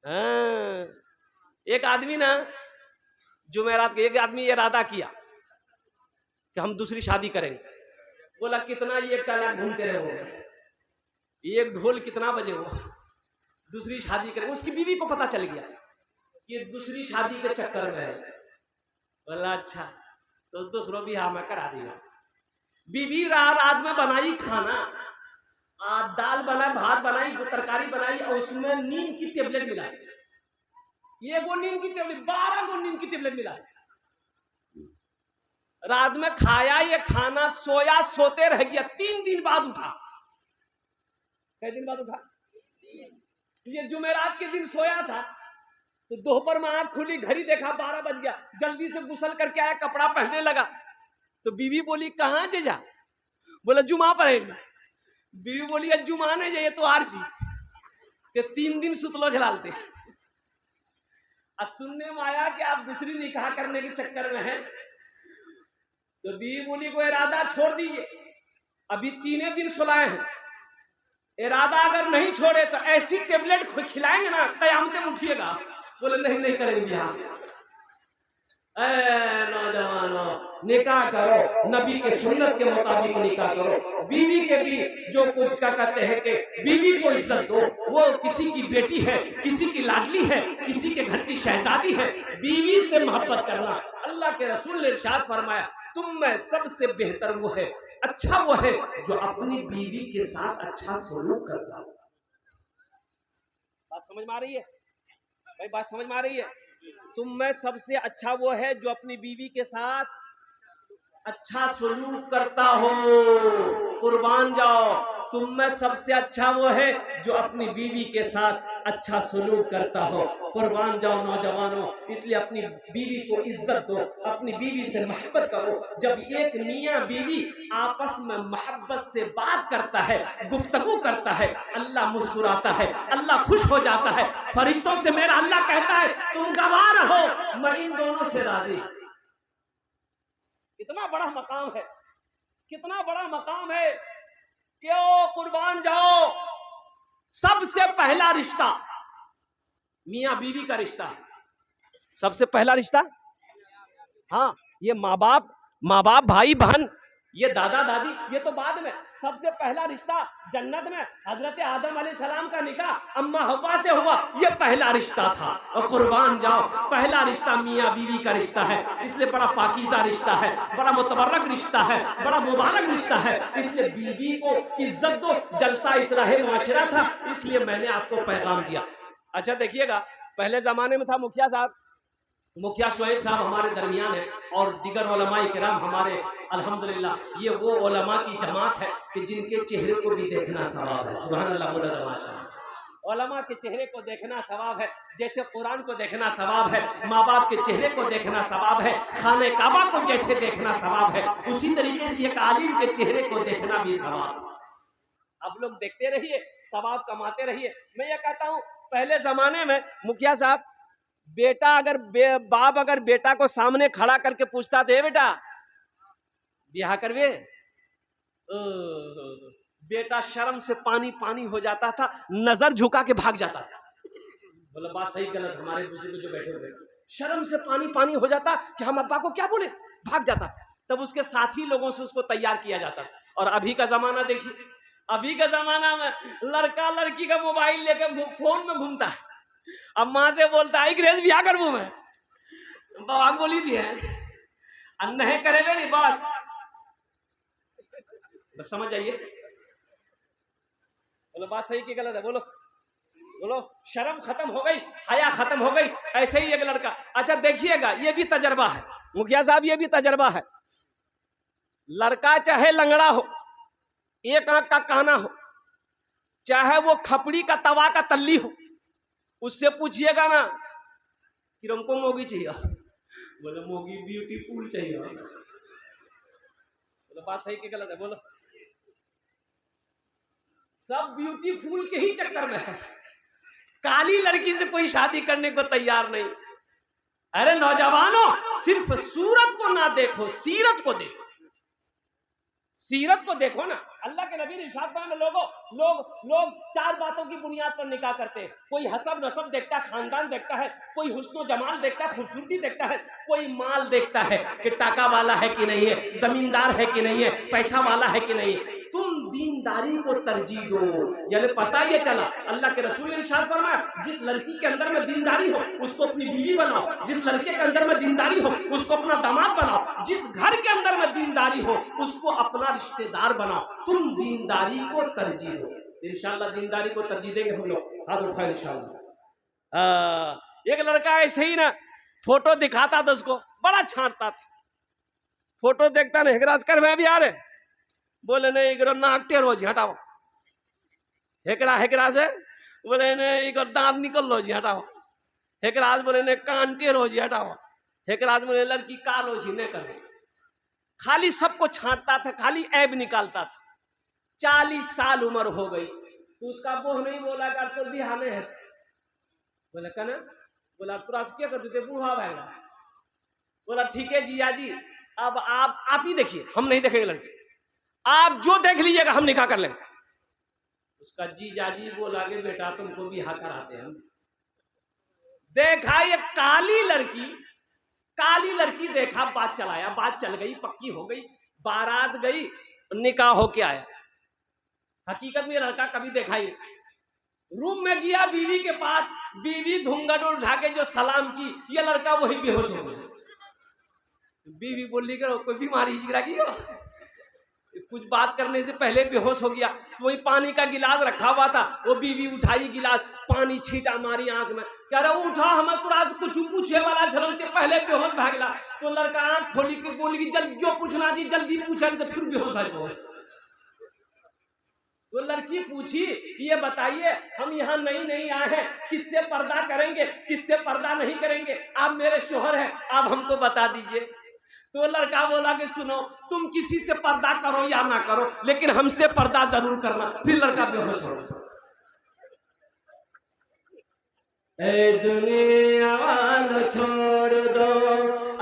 हाँ। एक आदमी ना जुमेरात के एक आदमी ये इरादा किया कि हम दूसरी शादी करेंगे। बोला कितना ये टला घूमते रहोगे, एक ढोल कितना बजे हो, दूसरी शादी करेंगे। उसकी बीवी को पता चल गया कि दूसरी शादी के चक्कर में है। बोला अच्छा तो दूसरों भी हाँ मैं करा दिया। बीवी रात में बनाई खाना, दाल बनाई, भात बनाई, तरकारी बनाई और उसमें नींद की टेबलेट मिलाई। ये वो नींद की टेबलेट 12 गो नींद की टेबलेट मिला। रात में खाया ये खाना, सोया, सोते रह गया। 3 दिन बाद उठा। कई दिन बाद उठा? ये जुमेरात के दिन सोया था तो दोपहर में आंख खुली, घड़ी देखा 12 बज गया। जल्दी से गुसल करके आया, कपड़ा पहनने लगा तो बीवी बोली कहां जा? बोला जुमा पर है। बीवी बोली जुमा नहीं जाइए तो आर जी 3 दिन सुतलो झलालते। सुनने में आया कि आप दूसरी निकाह करने के चक्कर में हैं। तो बीवी बोली को इरादा छोड़ दीजिए, अभी 3 दिन सुलाए हैं, इरादा अगर नहीं छोड़े तो ऐसी टेबलेट खिलाएंगे ना कयामत में उठिएगा। बोले नहीं नहीं करेंगे। हाँ नौजवानों निकाह करो, नबी के सुन्नत के मुताबिक निकाह करो। बीवी के भी जो कुछ का कहते हैं कि बीवी को इज्जत दो, वो किसी की बेटी है, किसी की लाडली है, किसी के घर की शहजादी है। बीवी से मोहब्बत करना। अल्लाह के रसूल ने इरशाद फरमाया तुम में सबसे बेहतर वो है, अच्छा वो है जो अपनी बीवी के साथ अच्छा सलूक करता हो। बात समझ में आ रही है भाई? बात समझ में आ रही है? तुम में सबसे अच्छा वो है जो अपनी बीवी के साथ अच्छा सलूक करता हो। कुर्बान जाओ, तुम में सबसे अच्छा वो है जो अपनी बीवी के साथ अच्छा सलूक करता हो। कुर्बान जाओ नौजवानों, इसलिए अपनी बीवी को इज्जत दो, अपनी बीवी से मोहब्बत करो। जब एक मियाँ बीवी आपस में मोहब्बत से बात करता है, गुफ्तगू करता है, अल्लाह मुस्कुराता है, अल्लाह खुश हो जाता है। फरिश्तों से मेरा अल्लाह कहता है तुम गवाह रहो, मैं इन दोनों से राजी। कितना बड़ा मकाम है, कितना बड़ा मकाम है। क्यों? कुर्बान जाओ, सबसे पहला रिश्ता मियां बीवी का रिश्ता, सबसे पहला रिश्ता। हाँ, ये माँ बाप भाई बहन, ये दादा दादी, ये तो बाद में। सबसे पहला रिश्ता जन्नत में हजरत आदम अलैहिस्सलाम का निकाह अम्मा हव्वा से हुआ, ये पहला रिश्ता था। और कुर्बान जाओ, पहला रिश्ता मियाँ बीवी का रिश्ता है, इसलिए बड़ा पाकीज़ा रिश्ता है, बड़ा मुतबर्रक रिश्ता है, बड़ा मुबारक रिश्ता है। इसलिए बीवी को इज्जत दो। जलसा इस्लाह मुआशरा था, इसलिए मैंने आपको पैगाम दिया। अच्छा देखिएगा, पहले जमाने में था मुखिया साहब, मुखिया शोएब साहब हमारे दरमियान है और दिगर उलमाए किराम हमारे, अल्हम्दुलिल्लाह ये वो उलमा की जमात है कि जिनके चेहरे को भी देखना सवाब है। सुभान अल्लाह, माशाअल्लाह। उलमा के चेहरे को देखना सवाब है, जैसे कुरान को देखना सवाब है, माँ बाप के चेहरे को देखना सवाब है, खाने काबा को जैसे देखना सवाब है, उसी तरीके से एक आलिम के चेहरे को देखना भी सवाब। आप लोग देखते रहिए, सवाब कमाते रहिए। मैं ये कहता हूँ पहले जमाने में मुखिया साहब, बेटा अगर बाप अगर बेटा को सामने खड़ा करके पूछता थे बेटा ब्याह करवे, बेटा शर्म से पानी पानी हो जाता था, नजर झुका के भाग जाता था। बोला बात सही गलत? हमारे बुजुर्ग जो बैठे हुए, शर्म से पानी पानी हो जाता कि हम अब्बा को क्या बोले, भाग जाता। तब उसके साथी लोगों से उसको तैयार किया जाता। और अभी का जमाना देखिए, अभी का जमाना में लड़का लड़की का मोबाइल लेकर फोन में घूमता है। अब माँ से बोलता है ग्रेज ब्याह करबू मैं, बाबा बोली दिए नहीं करेगा नहीं, बस समझ जाइए। बोलो बात सही की गलत है? बोलो बोलो। शर्म खत्म हो गई, हया खत्म हो गई। ऐसे ही एक लड़का, अच्छा देखिएगा ये भी तजर्बा है मुखिया साहब, ये भी तजर्बा है। लड़का चाहे लंगड़ा हो, एक आंख का काना हो, चाहे वो खपड़ी का तवा का तल्ली हो, उससे पूछिएगा ना कि हमको मोगी चाहिए, बोले मोगी ब्यूटीफुल चाहिए। बोलो बात सही की गलत है? बोलो। सब ब्यूटीफुल के ही चक्कर में है, काली लड़की से कोई शादी करने को तैयार नहीं। अरे नौजवानों, सिर्फ सूरत को ना देखो, सीरत को देखो, सीरत को देखो ना। अल्लाह के नबी ने इरशाद फरमाया लोग 4 बातों की बुनियाद पर निकाह करते हैं। कोई हसब नसब देखता है, खानदान देखता है, कोई हुस्न जमाल देखता है, खूबसूरती देखता है, कोई माल देखता है कि टाका वाला है कि नहीं है, जमींदार है कि नहीं है, पैसा वाला है कि नहीं है। तुम दीनदारी को तरजीह दो। यानी पता ये चला अल्लाह के रसूल ने इरशाद फरमाया जिस लड़की के अंदर में दीनदारी हो उसको अपनी बीवी बनाओ, जिस लड़के के अंदर में दीनदारी हो उसको अपना दामाद बनाओ, जिस घर के अंदर में दीनदारी हो उसको अपना रिश्तेदार बनाओ। तुम दीनदारी को तरजीह दो। इंशाअल्लाह दीनदारी को तरजीह देंगे हम लोग, हाथ उठाए इंशाअल्लाह। एक लड़का ऐसे ही ना फोटो दिखाता था, उसको बड़ा छांटता था, फोटो देखता ना हेकराज कर मैं भी आ रहे बोले नहीं इगरो नाक टेढ़ो जी हटाओ, हेकरा से बोले नहीं इगरो दांत निकल लो जी हटाओ, हेकराज बोले नहीं कान टेढ़ो जी हटाओ, हेकराज बोले लड़की कालो जी नहीं कर। खाली सबको छांटता था, खाली ऐब निकालता था। 40 साल उम्र हो गई तो उसका बोह नहीं बोला कर तो बिहाने है, बोले कहना बोला तुरा से क्या कर देते बूढ़ा भाईगा। बोला ठीक है जिया जी अब आप ही देखिए, हम नहीं देखेंगे लड़की, आप जो देख लीजिएगा हम निकाह कर लेंगे। उसका जीजाजी बोला कि बेटा तुमको भी हाँ कराते हैं। देखा ये काली लड़की देखा, बात चलाया, बात चल गई, पक्की हो गई, बारात गई, निकाह होके आया। हकीकत में लड़का कभी देखा ही रूम में गया बीवी के पास, बीवी घूंघट उठा के जो सलाम की, ये लड़का वही बेहोश हो गया। बीवी बोली करो कोई बीमारी जिगरा की हो, कुछ बात करने से पहले बेहोश हो गया। तो वही पानी का गिलास रखा हुआ था, वो बीवी उठाई गिलास, पानी छींटा मारी आंख में, कह रहा उठा हमें तुरा से कुछ पूछे वाला झलते पहले बेहोश भागला। तो लड़का आंख खोली के बोली जल्दी जो पूछना जी जल्दी पूछा, तो फिर बेहोश भाग। तो लड़की पूछी ये बताइए हम यहाँ नहीं आए हैं, किससे पर्दा करेंगे किससे पर्दा नहीं करेंगे, आप मेरे शोहर हैं आप हमको बता दीजिए। तो लड़का बोला कि सुनो तुम किसी से पर्दा करो या ना करो लेकिन हमसे पर्दा जरूर करना। फिर लड़का बेहोश हो गया। ए दुनिया वालों छोड़ दो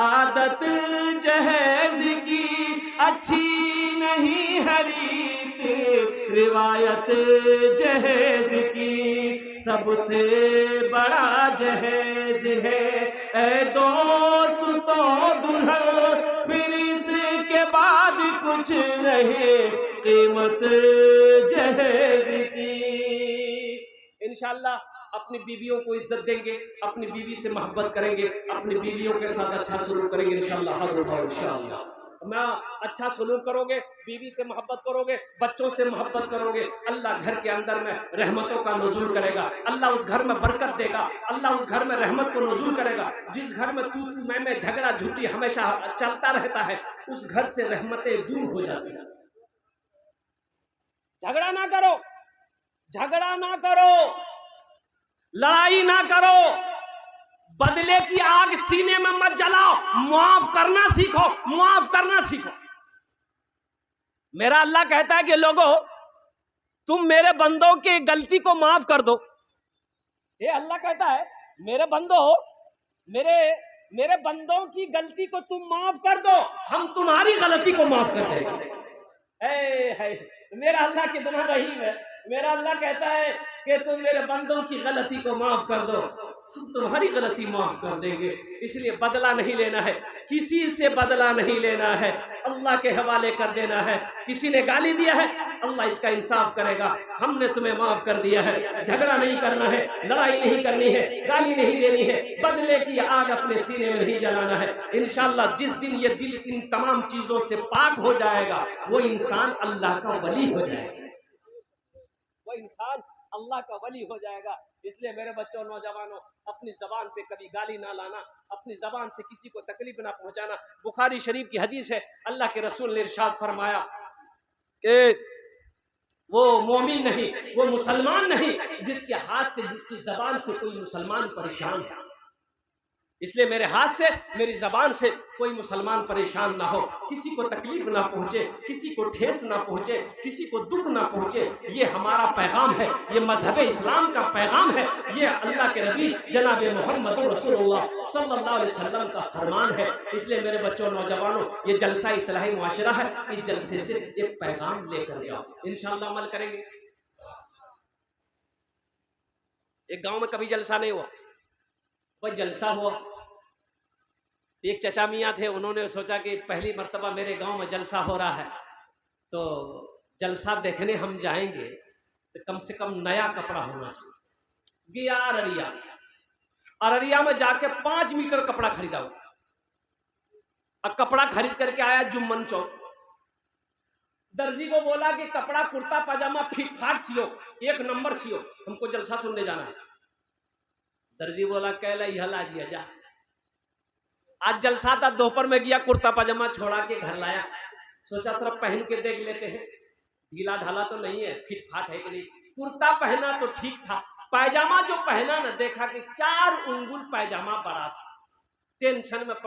आदत जहेज की, अच्छी नहीं हरीत रिवायत जहेज की, सबसे बड़ा जहेज है ए दोस्तों दुल्हन, फिर इसके बाद कुछ नहीं कीमत जहेज की। इंशाअल्लाह अपनी बीवियों को इज्जत देंगे, अपनी बीवी से मोहब्बत करेंगे, अपनी बीवियों के साथ अच्छा सलूक करेंगे इंशाअल्लाह। मैं अच्छा सलूक करोगे, बीवी से मोहब्बत करोगे, बच्चों से मोहब्बत करोगे, अल्लाह घर के अंदर में रहमतों का नुज़ूल करेगा, अल्लाह उस घर में बरकत देगा, अल्लाह उस घर में रहमत को नुज़ूल करेगा। जिस घर में तू मैं झगड़ा झूठी हमेशा चलता रहता है उस घर से रहमतें दूर हो जाती हैं। झगड़ा ना करो, लड़ाई ना करो, बदले की आग सीने में मत जलाओ, माफ करना सीखो। मेरा अल्लाह कहता है कि लोगों तुम मेरे बंदों की गलती को माफ कर दो। ये अल्लाह कहता है मेरे बंदों की गलती को तुम माफ कर दो, हम तुम्हारी गलती को माफ कर देंगे। मेरा अल्लाह कितना रहीम है। मेरा अल्लाह कहता है कि तुम मेरे बंदों की गलती को माफ कर दो, हम तुम्हारी गलती माफ कर देंगे। इसलिए बदला नहीं लेना है, किसी से बदला नहीं लेना है, अल्लाह के हवाले कर देना है। किसी ने गाली दिया है अल्लाह इसका इंसाफ करेगा, हमने तुम्हें माफ कर दिया है। झगड़ा नहीं करना है, लड़ाई नहीं करनी है, गाली नहीं देनी है, बदले की आग अपने सीने में नहीं जलाना है। इंशाअल्लाह जिस दिन ये दिल इन तमाम चीजों से पाक हो जाएगा वो इंसान अल्लाह का वली हो जाएगा, वो इंसान अल्लाह का वली हो जाएगा। इसलिए मेरे बच्चों नौजवानों अपनी जबान पे कभी गाली ना लाना, अपनी जबान से किसी को तकलीफ ना पहुंचाना। बुखारी शरीफ की हदीस है, अल्लाह के रसूल ने इरशाद फरमाया कि वो मोमिन नहीं, वो मुसलमान नहीं जिसके हाथ से जिसकी जबान से कोई मुसलमान परेशान है। इसलिए मेरे हाथ से, मेरी जबान से कोई मुसलमान परेशान ना हो, किसी को तकलीफ ना पहुंचे, किसी को ठेस ना पहुंचे, किसी को दुख ना पहुंचे। ये हमारा पैगाम है, ये मजहब इस्लाम का पैगाम है, ये अल्लाह के नबी जनाब मोहम्मद रसूलुल्लाह सल्लल्लाहु अलैहि वसल्लम का फरमान है। इसलिए मेरे बच्चों, नौजवानों, ये जलसा इस्लाही मुआशरा है, इस जलसे से एक पैगाम लेकर जाओ, इंशाअल्लाह अमल करेंगे। एक गांव में कभी जलसा नहीं हुआ, वह जलसा हुआ। एक चचा मियाँ थे, उन्होंने सोचा कि पहली मर्तबा मेरे गांव में जलसा हो रहा है, तो जलसा देखने हम जाएंगे तो कम से कम नया कपड़ा होना चाहिए। गया अररिया, अररिया में जाके 5 मीटर कपड़ा खरीदा। अब कपड़ा खरीद करके आया जुम्मन चौक, दर्जी को बोला कि कपड़ा कुर्ता पजामा फिट फाट सियो, 1 नंबर सियो, हमको जलसा सुनने जाना है। दर्जी बोला कहला हला जिया जा। आज जलसा था, दोपहर में गया, कुर्ता पजामा छोड़ा के घर लाया, सोचा थोड़ा पहन के देख लेते हैं, ढीला ढाला तो नहीं है, फिट फाट है कि नहीं। कुर्ता पहना तो ठीक था, पैजामा जो पहना ना, देखा कि 4 उंगुल पैजामा बड़ा था। टेंशन में